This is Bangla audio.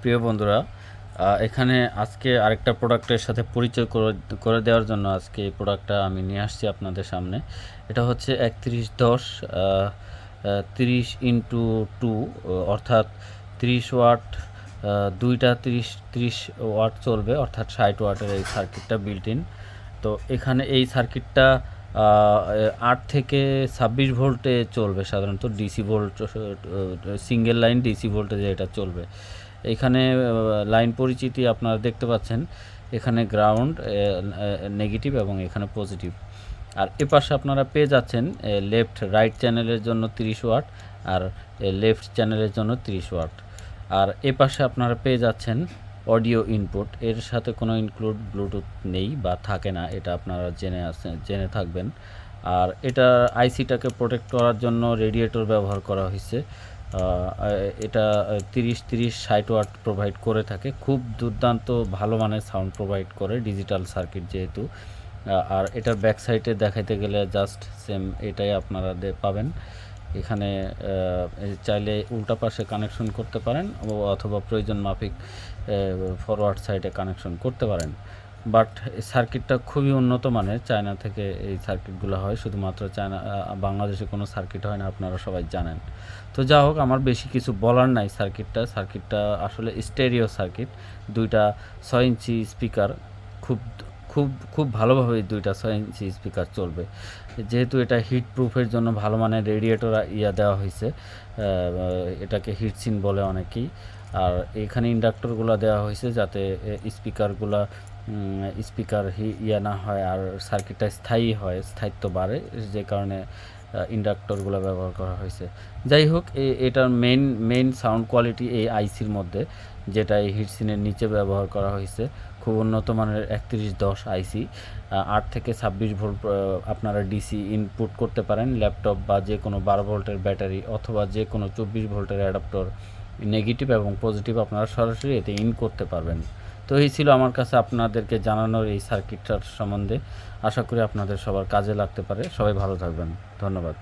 প্রিয় বন্ধুরা, এখানে আজকে আরেকটা প্রোডাক্টের সাথে পরিচয় করে দেওয়ার জন্য আজকে এই প্রোডাক্টটা আমি নিয়ে আসছি আপনাদের সামনে। এটা হচ্ছে 3110 30x2, অর্থাৎ 30 ওয়াট, দুইটা 30 ওয়াট চলবে, অর্থাৎ 60 ওয়াটের এই সার্কিটটা বিল্ট ইন। তো এখানে এই সার্কিটটা 8 থেকে 26 ভোল্টে চলবে, সাধারণত DC volt, single line DC ভোল্টেজে এটা চলবে। এখানে লাইন পরিচিতি আপনারা দেখতে পাচ্ছেন, এখানে গ্রাউন্ড, নেগেটিভ এবং এখানে পজিটিভ। আর এপাশে আপনারা পেয়ে যাচ্ছেন লেফট রাইট চ্যানেলের জন্য 30 ওয়াট, আর লেফট চ্যানেলের জন্য 30 ওয়াট। আর এপাশে আপনারা পেয়ে যাচ্ছেন অডিও ইনপুট, এর সাথে কোনো ইনক্লুড ব্লুটুথ নেই বা থাকে না, এটা আপনারা জেনে থাকবেন। আর এটা আইসিটাকে প্রোটেক্ট করার জন্য রেডিয়েটর ব্যবহার করা হয়েছে। এটা 30-60 ওয়াট প্রোভাইড করে থাকে, খুব দুর্দান্ত ভালো মানের সাউন্ড প্রোভাইড করে, ডিজিটাল সার্কিট যেহেতু। আর এটার ব্যাক সাইডে দেখাইতে গেলে জাস্ট সেম এটাই আপনারা পাবেন। এখানে চাইলে উল্টা পাশে কানেকশন করতে পারেন, অথবা প্রয়োজন মাফিক ফরওয়ার্ড সাইডে কানেকশন করতে পারেন। বাট সার্কিটটা খুবই উন্নত মানের, চায়না থেকে এই সার্কিটগুলো হয়, শুধুমাত্র চায়না, বাংলাদেশে কোনো সার্কিট হয় না, আপনারা সবাই জানেন। তো যা হোক, আমার বেশি কিছু বলার নাই। সার্কিটটা আসলে স্টেরিও সার্কিট, দুইটা 6 ইঞ্চি স্পিকার, খুব খুব খুব ভালোভাবে দুইটা 6 ইঞ্চি স্পিকার চলবে। যেহেতু এটা হিট প্রুফের জন্য ভালো মানের রেডিয়েটর দেওয়া হয়েছে, এটাকে হিটসিন বলে অনেকেই। আর এখানে ইন্ডাক্টরগুলো দেওয়া হয়েছে যাতে স্পিকার না হয়, আর সার্কিটটা স্থায়ী হয়, স্থায়িত্ব বাড়ে, যে কারণে ইন্ডাক্টরগুলো ব্যবহার করা হয়েছে। যাই হোক, এটার মেইন সাউন্ড কোয়ালিটি এই আইসির মধ্যে, যেটা এই হিটসিনের নিচে ব্যবহার করা হয়েছে, খুব উন্নত মানের 3110 আইসি। 8 থেকে 26 ভোল্ট আপনারা ডিসি ইনপুট করতে পারেন, ল্যাপটপ বা যে কোনো 12 ভোল্টের ব্যাটারি, অথবা যে কোনো 24 ভোল্টের অ্যাডাপ্টর, নেগেটিভ এবং পজিটিভ আপনারা সরাসরি এতে ইন করতে পারবেন। তো এই ছিল আমার কাছে আপনাদেরকে জানানোর এই সার্কিটটার সম্বন্ধে। আশা করি আপনাদের সবার কাজে লাগতে পারে। সবাই ভালো থাকবেন, ধন্যবাদ।